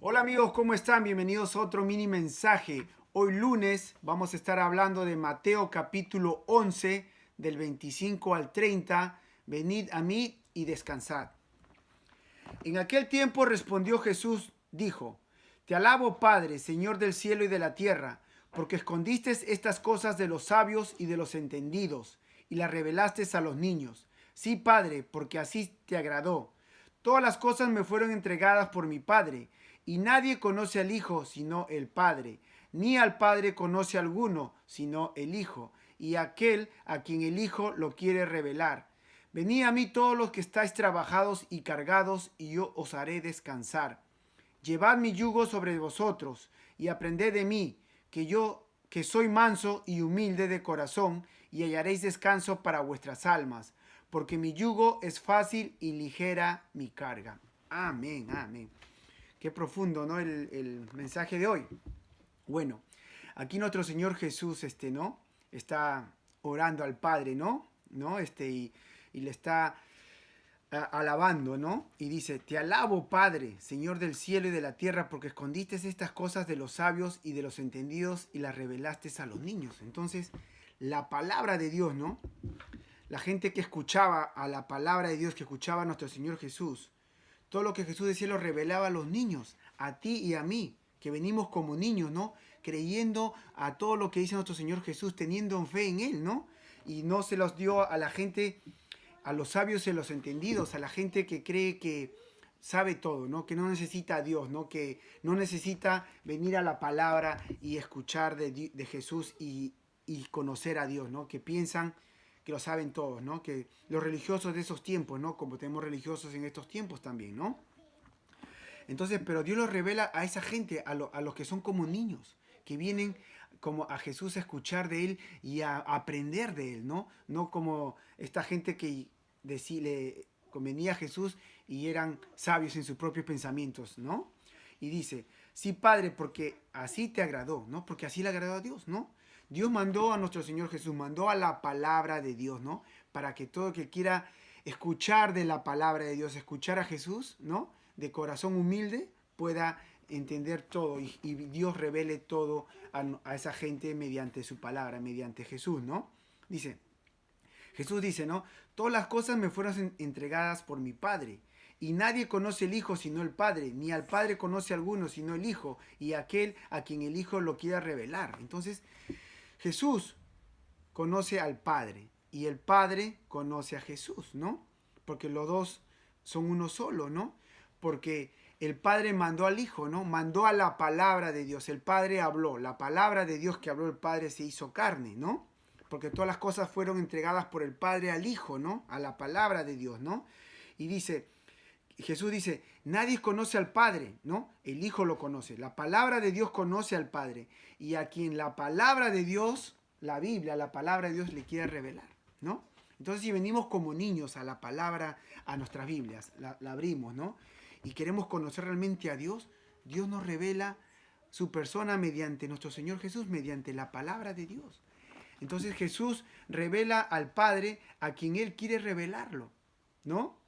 Hola amigos, ¿cómo están? Bienvenidos a otro mini mensaje. Hoy lunes vamos a estar hablando de Mateo capítulo 11, del 25 al 30. Venid a mí y descansad. En aquel tiempo respondió Jesús, dijo, Te alabo Padre, Señor del cielo y de la tierra, porque escondiste estas cosas de los sabios y de los entendidos, y las revelaste a los niños. Sí, Padre, porque así te agradó. Todas las cosas me fueron entregadas por mi Padre, y nadie conoce al Hijo sino el Padre, ni al Padre conoce alguno sino el Hijo, y aquel a quien el Hijo lo quiere revelar. Venid a mí todos los que estáis trabajados y cargados, y yo os haré descansar. Llevad mi yugo sobre vosotros, y aprended de mí, que soy manso y humilde de corazón, y hallaréis descanso para vuestras almas, porque mi yugo es fácil y ligera mi carga. Amén, amén. Qué profundo, ¿no? El mensaje de hoy. Bueno, aquí nuestro Señor Jesús, ¿no? Está orando al Padre, ¿no? ¿No? Y le está alabando, ¿no? Y dice, te alabo, Padre, Señor del cielo y de la tierra, porque escondiste estas cosas de los sabios y de los entendidos y las revelaste a los niños. Entonces, la palabra de Dios, ¿no? La gente que escuchaba a la palabra de Dios, que escuchaba a nuestro Señor Jesús, todo lo que Jesús decía lo revelaba a los niños, a ti y a mí, que venimos como niños, ¿no? Creyendo a todo lo que dice nuestro Señor Jesús, teniendo fe en Él, ¿no? Y no se los dio a la gente, a los sabios y a los entendidos, a la gente que cree que sabe todo, ¿no? Que no necesita a Dios, ¿no? Que no necesita venir a la palabra y escuchar de Jesús y conocer a Dios, ¿no? Que piensan que lo saben todos, ¿no? Que los religiosos de esos tiempos, ¿no? Como tenemos religiosos en estos tiempos también, ¿no? Entonces, pero Dios los revela a esa gente, a los que son como niños, que vienen como a Jesús a escuchar de Él y a aprender de Él, ¿no? No como esta gente que le convenía a Jesús y eran sabios en sus propios pensamientos, ¿no? Y dice, sí, Padre, porque así te agradó, ¿no? Porque así le agradó a Dios, ¿no? Dios mandó a nuestro Señor Jesús, mandó a la palabra de Dios, ¿no? Para que todo el que quiera escuchar de la palabra de Dios, escuchar a Jesús, ¿no? De corazón humilde, pueda entender todo y Dios revele todo a esa gente mediante su palabra, mediante Jesús, ¿no? Dice, Jesús dice, ¿no? Todas las cosas me fueron entregadas por mi Padre. Y nadie conoce el Hijo sino el Padre, ni al Padre conoce alguno sino el Hijo, y aquel a quien el Hijo lo quiera revelar. Entonces, Jesús conoce al Padre y el Padre conoce a Jesús, ¿no? Porque los dos son uno solo, ¿no? Porque el Padre mandó al Hijo, ¿no? Mandó a la palabra de Dios. El Padre habló. La palabra de Dios que habló el Padre se hizo carne, ¿no? Porque todas las cosas fueron entregadas por el Padre al Hijo, ¿no? A la palabra de Dios, ¿no? Y dice, Jesús dice, nadie conoce al Padre, ¿no? El Hijo lo conoce. La palabra de Dios conoce al Padre. Y a quien la palabra de Dios, la Biblia, la palabra de Dios le quiere revelar, ¿no? Entonces si venimos como niños a la palabra, a nuestras Biblias, la abrimos, ¿no? Y queremos conocer realmente a Dios, Dios nos revela su persona mediante nuestro Señor Jesús, mediante la palabra de Dios. Entonces Jesús revela al Padre a quien Él quiere revelarlo, ¿no?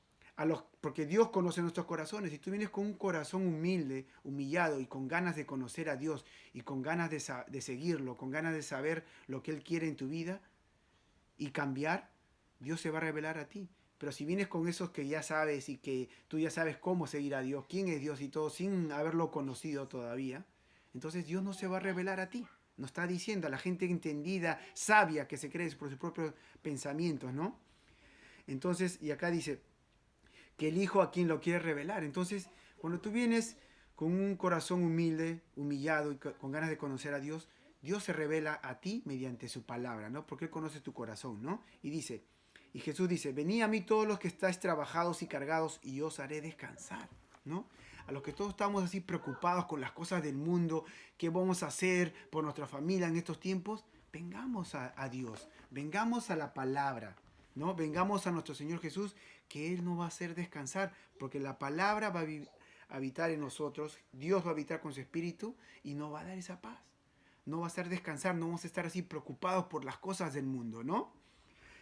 Porque Dios conoce nuestros corazones. Si tú vienes con un corazón humilde, humillado y con ganas de conocer a Dios y con ganas de seguirlo, con ganas de saber lo que Él quiere en tu vida y cambiar, Dios se va a revelar a ti. Pero si vienes con esos que ya sabes y que tú ya sabes cómo seguir a Dios, quién es Dios y todo, sin haberlo conocido todavía, entonces Dios no se va a revelar a ti. Nos está diciendo a la gente entendida, sabia, que se cree por sus propios pensamientos, ¿no? Entonces, y acá dice, que el Hijo a quien lo quiere revelar. Entonces, cuando tú vienes con un corazón humilde, humillado y con ganas de conocer a Dios, Dios se revela a ti mediante su palabra, ¿no? Porque Él conoce tu corazón, ¿no? Y dice, y Jesús dice, venid a mí todos los que estáis trabajados y cargados y yo os haré descansar, ¿no? A los que todos estamos así preocupados con las cosas del mundo, qué vamos a hacer por nuestra familia en estos tiempos, vengamos a Dios, vengamos a la palabra, ¿no? Vengamos a nuestro Señor Jesús, que Él nos va a hacer descansar, porque la palabra va a habitar en nosotros, Dios va a habitar con su espíritu y nos va a dar esa paz. No va a hacer descansar, no vamos a estar así preocupados por las cosas del mundo, ¿no?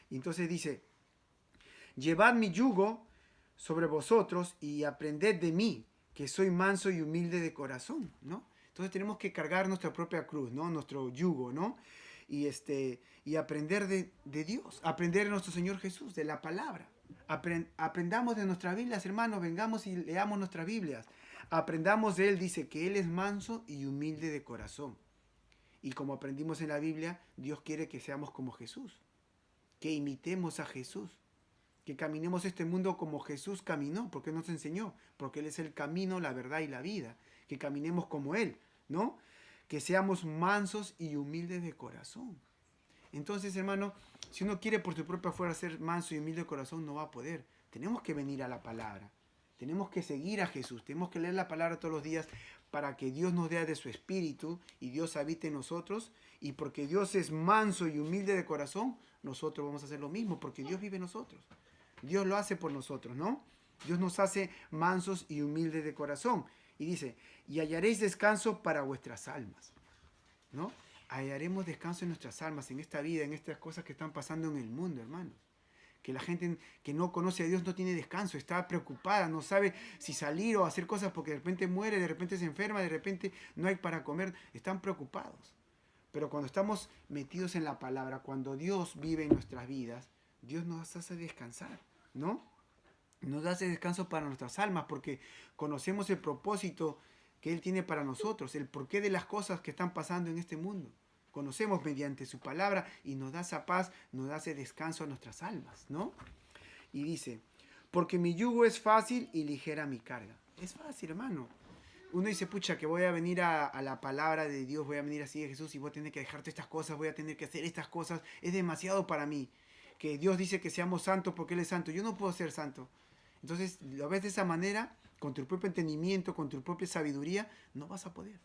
Y entonces dice, llevad mi yugo sobre vosotros y aprended de mí, que soy manso y humilde de corazón, ¿no? Entonces tenemos que cargar nuestra propia cruz, ¿no? Nuestro yugo, ¿no? Y aprender de Dios, aprender de nuestro Señor Jesús, de la palabra. Aprendamos de nuestras Biblias, hermanos, vengamos y leamos nuestras Biblias. Aprendamos de Él, dice que Él es manso y humilde de corazón. Y como aprendimos en la Biblia, Dios quiere que seamos como Jesús, que imitemos a Jesús, que caminemos este mundo como Jesús caminó, porque nos enseñó, porque Él es el camino, la verdad y la vida, que caminemos como Él, ¿no? Que seamos mansos y humildes de corazón. Entonces, hermano, si uno quiere por su propia fuerza ser manso y humilde de corazón, no va a poder. Tenemos que venir a la palabra. Tenemos que seguir a Jesús. Tenemos que leer la palabra todos los días para que Dios nos dé de su espíritu y Dios habite en nosotros. Y porque Dios es manso y humilde de corazón, nosotros vamos a hacer lo mismo, porque Dios vive en nosotros. Dios lo hace por nosotros, ¿no? Dios nos hace mansos y humildes de corazón. Y dice, y hallaréis descanso para vuestras almas, ¿no? Hallaremos descanso en nuestras almas, en esta vida, en estas cosas que están pasando en el mundo, hermanos. Que la gente que no conoce a Dios no tiene descanso, está preocupada, no sabe si salir o hacer cosas porque de repente muere, de repente se enferma, de repente no hay para comer, están preocupados. Pero cuando estamos metidos en la palabra, cuando Dios vive en nuestras vidas, Dios nos hace descansar, ¿no? Nos hace descanso para nuestras almas porque conocemos el propósito que Él tiene para nosotros, el porqué de las cosas que están pasando en este mundo. Conocemos mediante su palabra y nos da esa paz, nos da ese descanso a nuestras almas, ¿no? Y dice, porque mi yugo es fácil y ligera mi carga. Es fácil, hermano. Uno dice, pucha, que voy a venir a la palabra de Dios, voy a venir así de Jesús y voy a tener que dejarte estas cosas, voy a tener que hacer estas cosas. Es demasiado para mí. Que Dios dice que seamos santos porque Él es santo. Yo no puedo ser santo. Entonces, lo ves de esa manera, con tu propio entendimiento, con tu propia sabiduría, no vas a poder.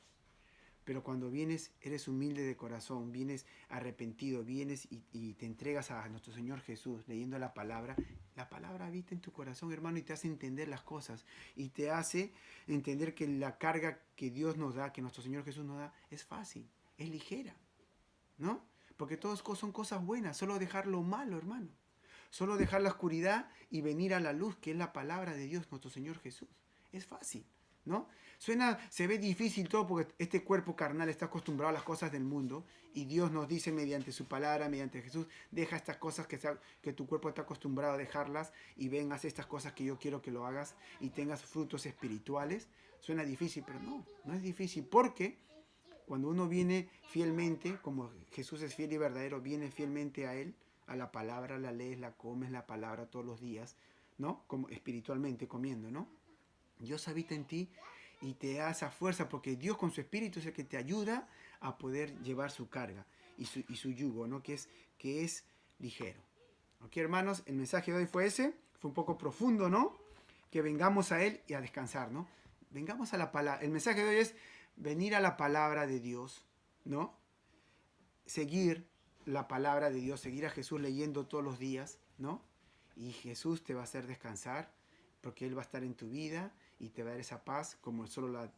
Pero cuando vienes, eres humilde de corazón, vienes arrepentido, vienes y te entregas a nuestro Señor Jesús, leyendo la palabra habita en tu corazón, hermano, y te hace entender las cosas. Y te hace entender que la carga que Dios nos da, que nuestro Señor Jesús nos da, es fácil, es ligera, ¿no? Porque todas son cosas buenas, solo dejar lo malo, hermano. Solo dejar la oscuridad y venir a la luz, que es la palabra de Dios, nuestro Señor Jesús. Es fácil, ¿no? Se ve difícil todo porque este cuerpo carnal está acostumbrado a las cosas del mundo y Dios nos dice mediante su palabra, mediante Jesús, deja estas cosas que tu cuerpo está acostumbrado a dejarlas y ven, haz estas cosas que yo quiero que lo hagas y tengas frutos espirituales. Suena difícil, pero no es difícil porque cuando uno viene fielmente, como Jesús es fiel y verdadero, viene fielmente a Él, a la palabra, la lees, la comes, la palabra todos los días, ¿no? Como espiritualmente comiendo, ¿no? Dios habita en ti y te da esa fuerza porque Dios con su espíritu es el que te ayuda a poder llevar su carga y su yugo, ¿no? Que es ligero. ¿Ok, hermanos? El mensaje de hoy fue ese, fue un poco profundo, ¿no? Que vengamos a Él y a descansar, ¿no? Vengamos a la palabra. El mensaje de hoy es venir a la palabra de Dios, ¿no? Seguir la palabra de Dios, seguir a Jesús leyendo todos los días, ¿no? Y Jesús te va a hacer descansar porque Él va a estar en tu vida y te va a dar esa paz como solo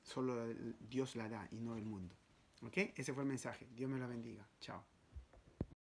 Dios la da y no el mundo. ¿Ok? Ese fue el mensaje. Dios me la bendiga. Chao.